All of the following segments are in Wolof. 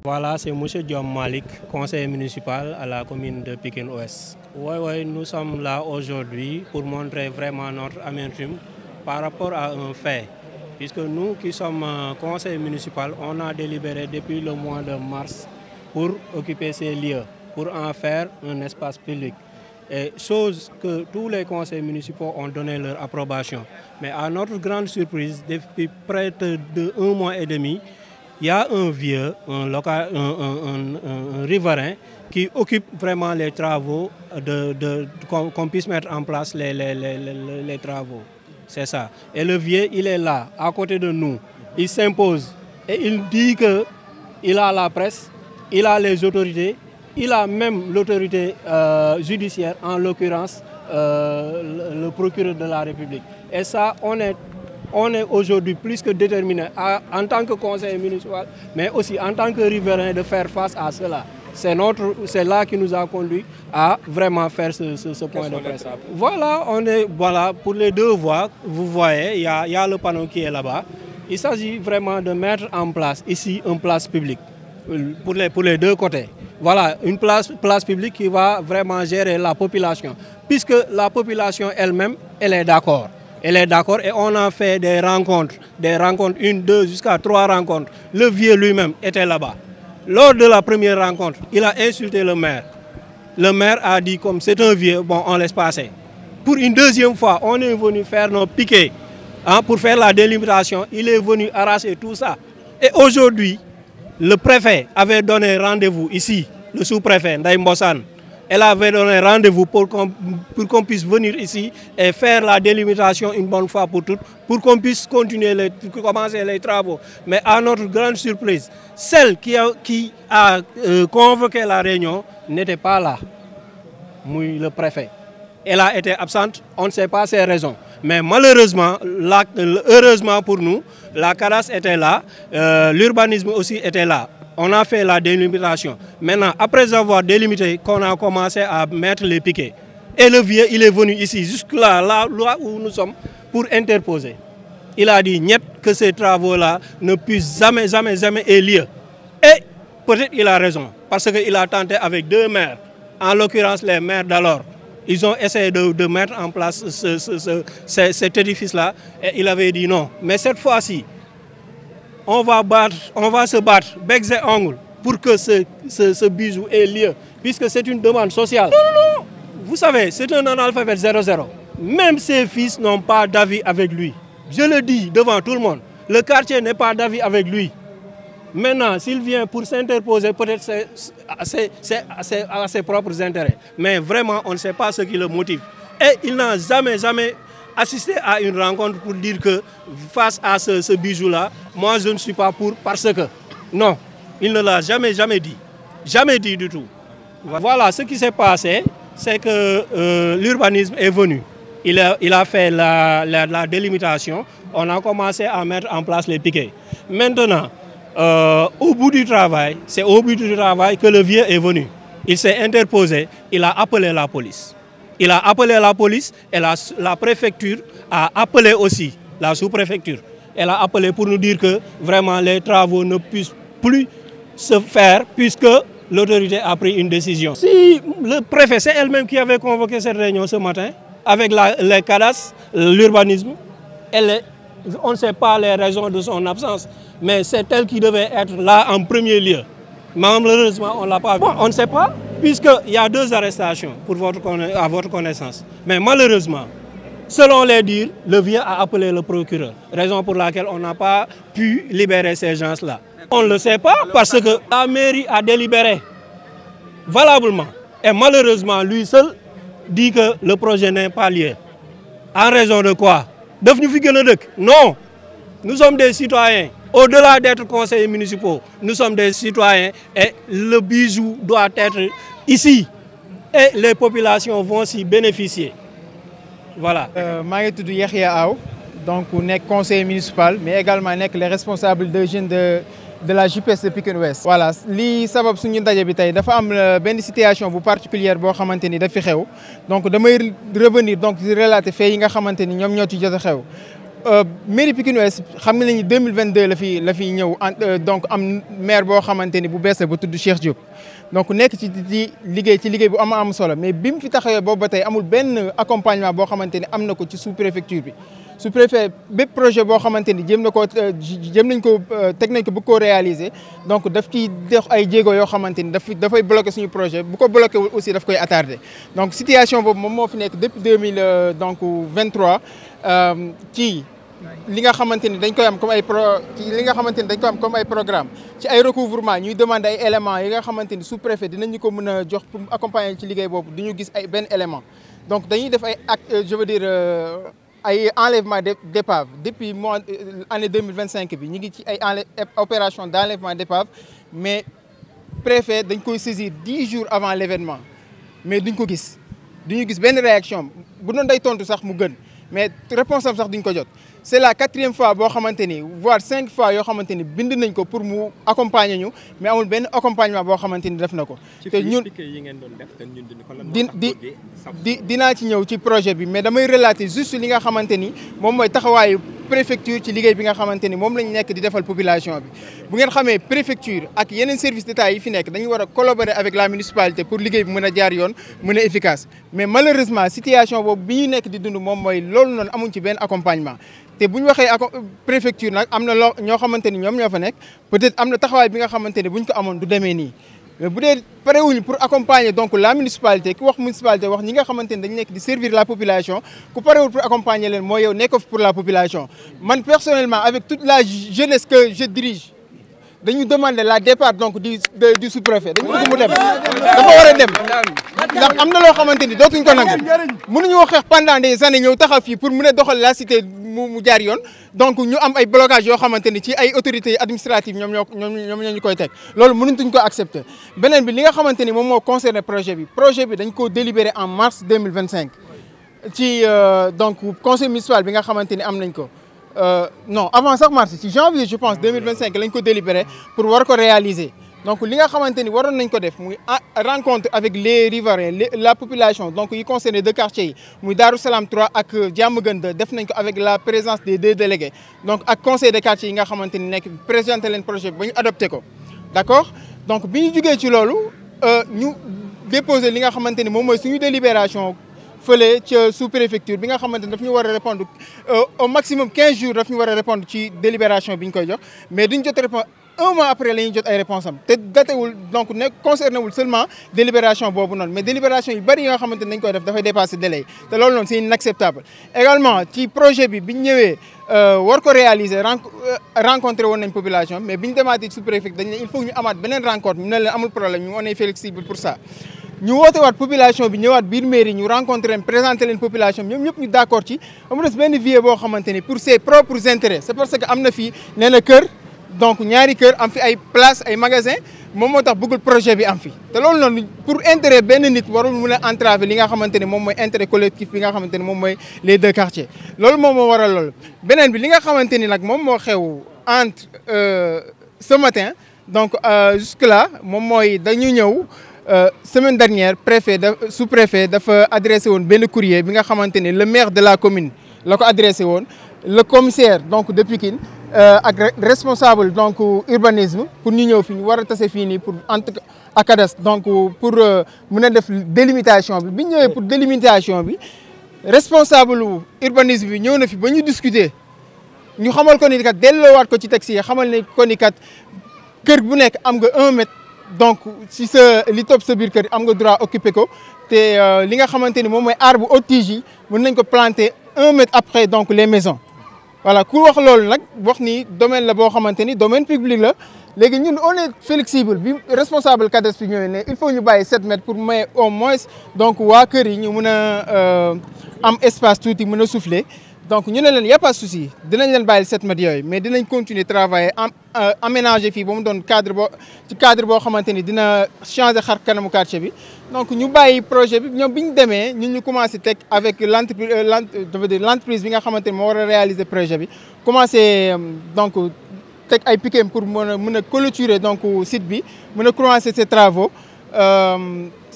Voilà, c'est M. Diom Malik, conseiller municipal à la commune de Pikine-Ouest. Oui, nous sommes là aujourd'hui pour montrer vraiment notre amertume par rapport à un fait. Puisque nous qui sommes conseillers municipaux, on a délibéré depuis le mois de mars pour occuper ces lieux, pour en faire un espace public. Et chose que tous les conseils municipaux ont donné leur approbation. Mais à notre grande surprise, depuis près de 1 mois et demi, il y a un vieux, un riverain qui occupe vraiment les travaux, qu'on puisse mettre en place les travaux. C'est ça. Et le vieux, il est là, à côté de nous. Il s'impose. Et il dit qu'il a la presse, il a les autorités, il a même l'autorité judiciaire, en l'occurrence le procureur de la République. Et ça, on est aujourd'hui plus que déterminé en tant que conseiller municipal, mais aussi en tant que riverain de faire face à cela. C'est là qui nous a conduit à vraiment faire ce point de presse. Voilà, pour les deux voies, vous voyez, il y a le panneau qui est là-bas. Il s'agit vraiment de mettre en place ici une place publique pour les deux côtés. Voilà, une place publique qui va vraiment gérer la population, puisque la population elle-même, elle est d'accord. Elle est d'accord et on a fait des rencontres, 1, 2, jusqu'à 3 rencontres. Le vieux lui-même était là-bas. Lors de la première rencontre, il a insulté le maire. Le maire a dit comme c'est un vieux, bon, on laisse passer. Pour une deuxième fois, on est venu faire nos piquets pour faire la délimitation. Il est venu arracher tout ça. Et aujourd'hui, le préfet avait donné rendez-vous ici, le sous-préfet Ndaye Mbossane. Elle avait donné rendez-vous pour qu'on puisse venir ici et faire la délimitation une bonne fois pour toutes, pour qu'on puisse commencer les travaux. Mais à notre grande surprise, celle qui a convoqué la réunion n'était pas là, le préfet. Elle a été absente, on ne sait pas ses raisons. Mais malheureusement, heureusement pour nous, la CADAS était là, l'urbanisme aussi était là. On a fait la délimitation. Maintenant, après avoir délimité, qu'on a commencé à mettre les piquets. Et le vieux, il est venu ici, jusque-là, là où nous sommes, pour interposer. Il a dit que ces travaux-là ne puissent jamais avoir lieu. Et peut-être il a raison, parce qu'il a tenté avec 2 maires, en l'occurrence les maires d'alors. Ils ont essayé de mettre en place cet édifice-là, et il avait dit non. Mais cette fois-ci, on va se battre, becs et ongles, pour que ce bijou ait lieu, puisque c'est une demande sociale. Non. Vous savez, c'est un analphabète 0-0. Même ses fils n'ont pas d'avis avec lui. Je le dis devant tout le monde. Le quartier n'est pas d'avis avec lui. Maintenant, s'il vient pour s'interposer, peut-être c'est à ses propres intérêts. Mais vraiment, on ne sait pas ce qui le motive. Et il n'a jamais assisté à une rencontre pour dire que face à ce bijou-là, moi je ne suis pas pour parce que... Non, il ne l'a jamais dit. Jamais dit du tout. Voilà, ce qui s'est passé, c'est que l'urbanisme est venu. Il a fait la délimitation. On a commencé à mettre en place les piquets. Maintenant, au bout du travail, c'est au bout du travail que le vieux est venu. Il s'est interposé, il a appelé la police. Il a appelé la police et la préfecture a appelé aussi la sous-préfecture. Elle a appelé pour nous dire que vraiment les travaux ne puissent plus se faire puisque l'autorité a pris une décision. Si le préfet, c'est elle-même qui avait convoqué cette réunion ce matin avec les CADAS, l'urbanisme, on ne sait pas les raisons de son absence, mais c'est elle qui devait être là en premier lieu. Malheureusement, on ne l'a pas vu. Bon, on ne sait pas, puisqu'il y a 2 arrestations à votre connaissance. Mais malheureusement, selon les dires, le vieux a appelé le procureur. Raison pour laquelle on n'a pas pu libérer ces gens-là. On ne le sait pas parce que la mairie a délibéré valablement. Et malheureusement, lui seul dit que le projet n'est pas lié. En raison de quoi? Non, nous sommes des citoyens. Au-delà d'être conseillers municipaux, nous sommes des citoyens et le bijou doit être ici. Et les populations vont s'y bénéficier. Voilà. Je suis Yahya Aw, donc conseiller municipal, mais également les responsables de jeunes de la JPS de Pikine-Ouest. Voilà, li sabab suñu ndaje bi tay dafa am benn situation bu particulière boo xamante da fi xew donc damay revenir donc di relater fait yi nga xamante ñoom ñoo ci jot a xew. mairie Pikine Ouest xam nga ni 2022 la fi ñëw donc am maire boo xamante ni bu bees la bu tudd Cheikh Diop. donc nekk ci liggéey bu am solo mais bi mu fi taxawee boobu ba tey amul benn accompagnement boo xamante ni am na ko ci sous préfecture bi. sous préfet bépp projet boo xamante ni teg nañ ko bëgg koo réaliser donc daf ciy def ay jéego yoo xamante ni dafay bloquer suñu projet bu ko bloqué wul aussi daf koy attardé. donc situation boobu moom moo fi nekk depuis 2023 ci li nga xamante ni dañ koy am comme ay programme ci ay recouvrement ñuy demander ay éléments yi nga xamante ni sous préfet dinañu ko mën a jox pour accompagner ci liggéey boobu du ñu gis ay benn élément donc dañuy def ay acte je veux dire ay enlèvement d'épave depuis année 2025 bi ñu ngi ci ay opération d'enlèvement d'épave mais préfet dañ koy saisir 10 jours avant l'événement mais duñ gis benn réaction bu doon day tontu sax mu gën mais réponse am sax duñ ko jot. c'est la 4e fois boo xamante ni voire 5 fois yoo xamante ni bind nañ ko pour mu accompagner ñu mais amul benn accompagnement boo xamante ni def na ko. te ñun yi ngeen doon def te ñun dinaa ci ñëw ci projet bi mais damay relater juste li nga xamante ni moom mooy taxawaayu préfecture ci liggéey bi nga xamante ni moom lañ nekk di defal population bi. bu ngeen xamee préfecture ak yeneen service d'état yi fi nekk dañu war a collaborer avec la municipalité pour liggéey bi mën a jaar yoon mën a efficace mais malheureusement situation boobu bi ñu nekk di dund moom mooy loolu noonu amuñ ci benn accompagnement. te bu ñu waxee préfecture nag am na ñoo xamante ni ñoom ñoo fa nekk peut-être am na taxawaay bi nga xamante ni buñ ko amoon du demee nii mais bu dee parewuñu pour accompagner donc la municipalité ku wax municipalité wax ñi nga xamante ni dañu nekk di servir la population ku parewul pour accompagner leen mooy yow nekkoo fi pour la population. man personnellement avec toute la jeunesse que je dirige dañu demander la départ donc du sous-préfet dañu bëgg mu dem dafa war a dem ndax am na loo xamante ni dootuñ ko nangu mënuñoo xeex pendant des années ñëw taxaw fii pour mën a doxal la cité mu jaar yoon donc ñu am ay blocage yoo xamante ni ci ay autorités administratives ñoom ñoo ñu koy teg loolu mënutuñ ko accepter. beneen bi li nga xamante ni moom moo concerné projet bi dañ ko délibéré en mars 2025 ci donc conseil municipal bi nga xamante ni am nañ ko. non avant sax mars ci janvier je pense 2025 lañ ko délibéré pour war ko réaliser donc li nga xamante ni waroon nañ ko def muy rencontre avec les riverains la population donc yi concerné 2 quartiers yi muy Darou Salam 3 ak Diamaguène 2 def nañ ko avec la présence des 2 délégués donc ak conseil de quartier yi nga xamante ni nekk présenté leen projet bi ba ñu adopté ko d'accord donc bi ñu jugee ci loolu ñu déposé li nga xamante ni moom mooy suñu délibération fële ca sous-préfecture bi nga xamante ni daf ñu war a répondre au maximum 15 jours daf ñu war a répondre ci délibération bi ñu koy jox mais duñ jot réponse 1 mois après la ñuy jot ay réponse am te datewul donc ne concerné wul seulement délibération boobu noonu mais délibération yu bëri yi nga xamante ni dañ koy def dafay dépasser délai te loolu noonu c'est inacceptable. également ci projet bi biñ ñëwee war ko réaliser rencontré woon nañ population mais biñ demaatee sous-préfecture dañ ne il faut ñu amaat beneen rencontre ñu ne leen amul problème ñu on est flexible pour ça. ñu woote waat population bi ñëwaat biir mairie ñu rencontré leen présenté leen population bi ñoom ñëpp ñu d'accord ci amu des benn vieux boo xamante ni pour ses propres intérêts c'est parce que am na fii nee na kër donc ñaari kër am fi ay place ay magasin moom moo tax bëggul projet bi am fi te loolu noonu pour intérêt benn nit warul mun a entraver li nga xamante ni moom mooy intérêt collectif bi nga xamante ni moom mooy les 2 quartiers loolu moom moo waral loolu. beneen bi li nga xamante ni nag moom moo xew entre ce matin donc jusque là moom mooy dañu ñëw. Semaine dernière sous-préfet dafa adressé woon benn courrier bi nga xamante ni le maire de la commune la ko adressé woon le commissaire donc de Pikine ak responsable donc urbanisme pour ñu ñëw fi ñu war a tase fii nii pour ak cadastre donc pour mën a def délimitation bi ñu ñëwee pour délimitation bi responsable urbanisme bi ñëw na fi ba ñu discuter ñu xamal ko ni kat delloowaat ko ci taxi yi xamal ne ko ni kat kër bu nekk am nga 1 mètre. donc si li topp sa biir kër am nga droit occuper ko te li nga xamante ni moom mooy arbre haute tige yi mën nañ ko planter 1 mètre après donc les maisons voilà ku wax loolu nag wax ni domaine la boo xamante ni domaine public la léegi ñun on est flexible bi responsable cadastre bi ñëwee ne il faut ñu bàyyi 7 mètres pour may au moins donc waa kër yi ñu mën a am espace tuuti mën a souffler donc ñu ne leen y a pas de souci dinañ leen bàyyil 7 mètres yooyu mais dinañ continuer travailler aménager fii ba mu doon cadre boo xamante ni dina changer xar kanamu quartier bi donc ñu bàyyi projet bi ñoom bi ñu demee ñun ñu commencé teg avec l'entreprise bi nga xamante ni moo war a réaliser projet bi commencé donc teg ay piquets pour mën a clôturer donc site bi mën a commencer ses travaux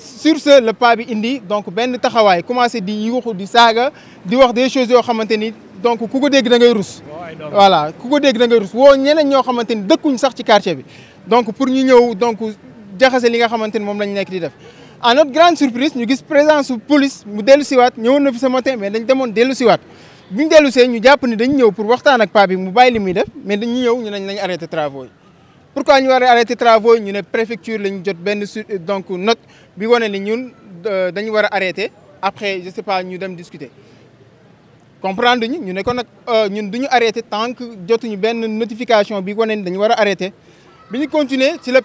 sur ce le pas bi indi donc benn taxawaay commencé di yuuxu di saaga di wax des choses yoo xamante ni donc ku ko dégg da ngay rus. voilà ku ko dégg da ngay rus woo ñeneen ñoo xamante ni dëkkuñ sax ci quartier bi donc pour ñu ñëw donc jaxase li nga xamante ni moom lañ nekk di def. à notre grande surprise ñu gis présence police mu dellu siwaat ñëwoon na fi ce matin mais dañ demoon dellu siwaat bi ñu dellu see ñu jàpp ni dañ ñëw pour waxtaan ak paa bi mu bàyyi li muy def mais dañu ñëw ñu nañ arrêté travaux yi. pourquoi ñu war a arrêté travaux yi ñu ne préfecture lañu jot benn donc note bi wane ni ñun dañu war a arrêté après je sais pas ñu dem discuter comprendre ñu ne ko nag ñun du ñu arrêté tant que jotuñu benn notification bi wane ni dañu war a arrêté bi ñu continuer ci la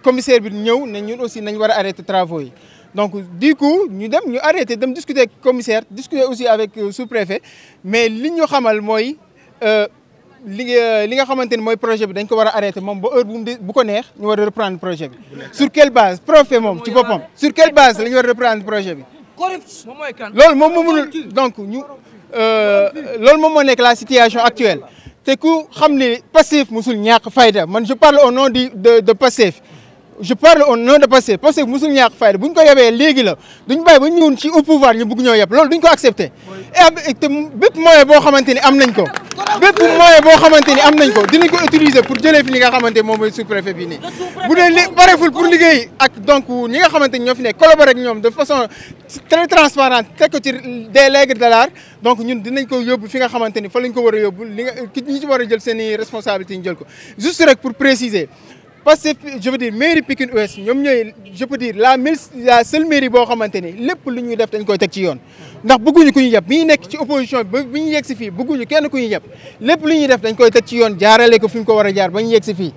commissaire bi ñëw ne ñun aussi nañ war a arrêté travaux yi. donc du coup ñu dem ñu arrêté dem discuter ak commissaire discuter aussi avec sous-préfet mais li ñu xamal mooy li nga xamante ni mooy projet bi dañ ko war a arrêté moom ba heure bu ko neex ñu war a reprendre projet bi. sur quelle base préfet moom ci boppam sur quelle base la ñu war a reprendre projet bi. loolu moom moo mënul donc ñu loolu moom moo nekk la situation actuelle te ku xam ne Pastef musul ñàkk fayda man je parle au nom de Pastef. je parle au nom de Pastef parce que musul ñàkk fayda bu ñu ko yebee léegi la duñ bàyyi ba ñëwoon ci au pouvoir ñu bugg ñoo yeb loolu duñ ko accepté et te bépp moyen boo xamante ni am nañ ko dinañ ko utiliser pour jëlee fi li nga xamante moom mooy sous-préfet bi nii bu dee pareful pour liggéey ak donc ñi nga xamante ni ñoo fi nekk collaborer ak ñoom de façon très transparente teg ko ci des règles de l'art donc ñun dinañ ko yóbbu fi nga xamante ni fa lañ ko war a yóbbu li nga ñi ci war a jël seen i responsabilités ñu jël ko juste rek pour préciser parce que je veux dire mairie Pikine Ouest ñoom ñooy je peux dire la seule mairie boo xamante ni lépp lu ñuy def dañ koy teg ci yoon ndax bëgguñu ku ñu yeb bi ñu nekk ci opposition bi ba bi ñu yegg si fii bëgguñu kenn ku ñu yeb lépp lu ñuy def dañ koy teg ci yoon jaarale ko fi ñu ko war a jaar ba ñu yegg si fii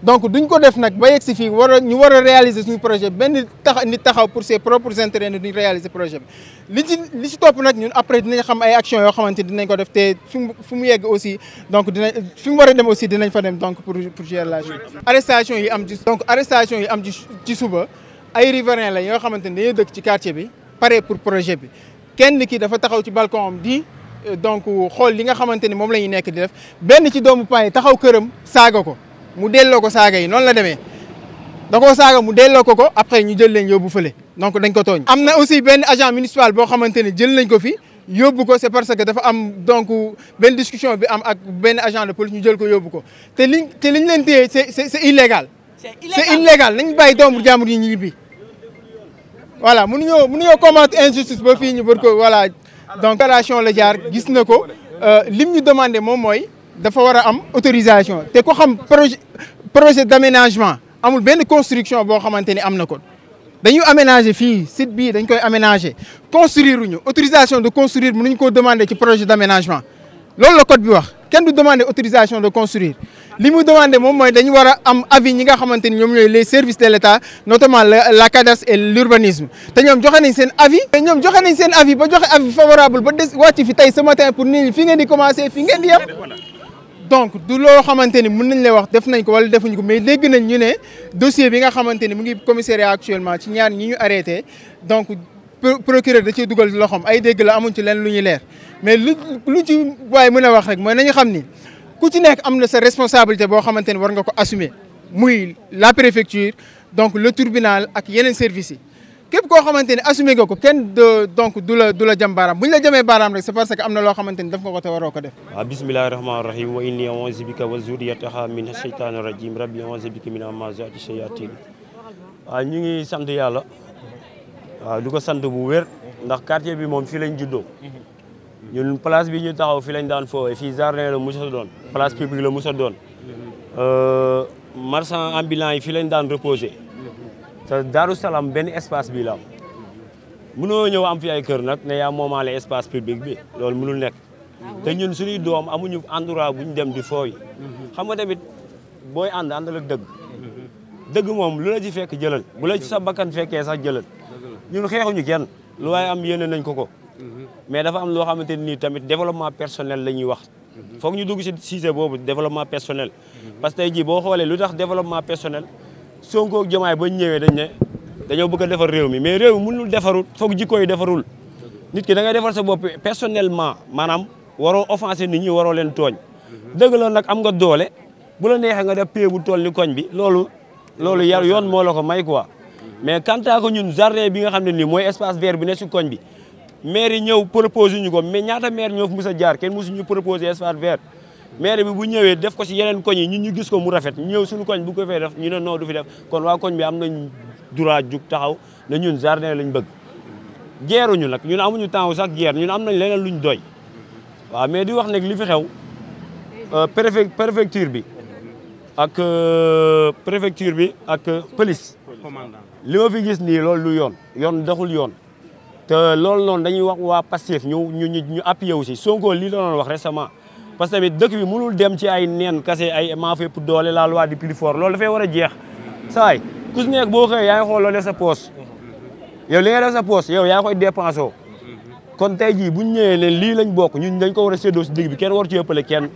donc duñ ko def nag ba yegg si fii ñu war a réaliser suñu projet benn nit taxaw pour ses propres intérêts ne duñ réaliser projet bi li ci topp nag ñun après dinañ xam ay actions yoo xamante dinañ ko def te fu mu yegg aussi donc fi mu war a dem aussi dinañ fa dem donc pour gérer la chose. arrestation yi am ci suba ay riverains la yoo xamante ni dañoo dëkk ci quartier bi pare pour projet bi kenn ki dafa taxaw ci balcon am di donc xool li nga xamante ni moom la ñuy nekk di def benn ci doomu paa yi taxaw këram saaga ko. mu delloo ko saaga yi noonu la demee da koo saaga mu delloo ko après ñu jël leen yóbbu fële donc dañ ko tooñ. am na aussi benn agent municipal boo xamante ne jël nañ ko fi yóbbu ko c'est parce que dafa am donc benn discussion bi am ak benn agent de police ñu jël ko yóbbu ko te liñ leen téye c'est illégal. c'est illégal nañ bàyyi doomu jàmbur yi ñu ñibbi voilà mënuñoo combattre injustice ba fii ñu bër ko voilà donc opération la jaar gis na ko lim ñu demandé moom mooy. dafa war a am autorisation te ku xam projet d'aménagement amul benn construction boo xamante ni am na ko dañu aménager fii site bii dañ koy aménager construire uñu autorisation de construire mënuñ koo demander ci projet d'aménagement loolu la code bi wax kenn du demander autorisation de construire li mu demander moom mooy dañu war a am avis ñi nga xamante ni ñoom ñooy les services de l'État notamment la cadastre et l'urbanisme te ñoom joxe nañ seen avis ba joxe avis favorable ba des wàcc fi tey ce matin pour nit ñi fi ngeen di commencer fi ngeen di yem donc du loo xamante ni mën nañ lay wax def nañ ko wala defuñ ko mais dégg nañ ñu ne dossier bi nga xamante ni mu ngi commissariat actuellement ci ñaar ñi ñu arrêté donc procureur da ciy dugal loxoom ay dégg la amuñ ci leen lu ñuy leer mais lu ci waaye mën a wax rek mooy nañu xam ni ku ci nekk am na sa responsabilité boo xamante ni war nga ko assumer muy la préfecture donc le tribunal ak yeneen services yi képp koo xamante ni assumé nga ko kenn donc du la jam baaraam bu ñu la jamee baaraam rek c'est parce que am na loo xamante ni daf nga ko te waroo ko def. waaw bismillahi rahmaani rahim wa inni a'uuzu bika wa zurriyataha mina shaytaani rajim rabbi a'uuzu bika min hamazaati shayatin. waaw ñu ngi sant yàlla waaw di ko sant bu wér ndax quartier bi moom fii lañ juddoo ñun place bi ñu taxaw fii lañ daan foowee fii jardin la musa doon place publique la musa doon marchand ambulant yi fii lañ daan reposer. te Darou Salam benn espace bi la am mënoo ñëw am fi ay kër nag ne yaa moomaale espace public bi loolu mënul nekk te ñun suñuy doom amuñu endroit bu ñu dem di fooy xam nga tamit booy àndal ak dëgg moom lu la ci fekk jëlal bu la ci sa bakkan fekkee sax jëlal ñun xeexuñu kenn lu waaye am yéene nañ ko mais dafa am loo xamante ni tamit développement personnel la ñuy wax foog ñu dugg ci sujet boobu développement personnel parce que tey jii boo xoolee lu tax développement personnel Sonko ak Diomaye ba ñu ñëwee dañoo bëgg a defar réew mi mais réew mi mënul defarul foog jikko yi defarul nit ki da ngay defar sa bopp personnellement maanaam waroo offenser nit ñi waroo leen tooñ dëgg la nag am nga doole bu la neexee nga def pay bu toll ni koñ bi loolu yoon moo la ko may quoi mais quant à que ñun jardin bi nga xam ne nii mooy espace vert bi ne si koñ bi maire yi ñëw proposé ñu ko mais ñaata maire ñoo fi mës a jaar kenn mësu ñu proposé espace vert maire bi bu ñëwee def ko si yeneen koñ yi ñun ñu gis ko mu rafet ñu ñëw suñu koñ bu ko fee def ñu ne non du fi def kon waa koñ bi am nañ droit jug taxaw ne ñun jardin lañ bëgg geeruñu nag ñun amuñu temps sax geer ñun am nañ leneen luñ doy waaw mais di wax nag li fi xew préfecture bi ak police li ma fi gis nii loolu lu yoon doxul yoon te loolu noonu dañuy wax waa Pastef ñu appuyé aussi Sonko lii la doon wax récemment parce que tamit dëkk bi mënul dem ci ay neen kase ay maa fépp doole la loi du plus fort loolu dafay war a jeex saay ku si nekk boo xëyee yaa ngi xool loo def sa poos yow li nga def sa poos yow yaa koy dépensé kon tey jii bu ñu ñëwee ne lii lañ bokk ñun dañ ko war a séddoo si digg bi kenn war ci ëppale kenn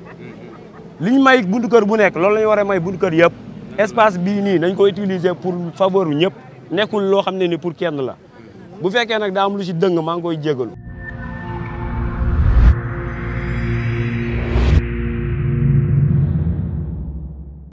li ñu may buntu kër bu nekk loolu la ñu war a may buntu kër yëpp espace bii nii nañ ko utiliser pour faveur bu ñëpp nekkul loo xam ne ni pour kenn la bu fekkee nag daa am lu si dëng maa ngi koy jégalu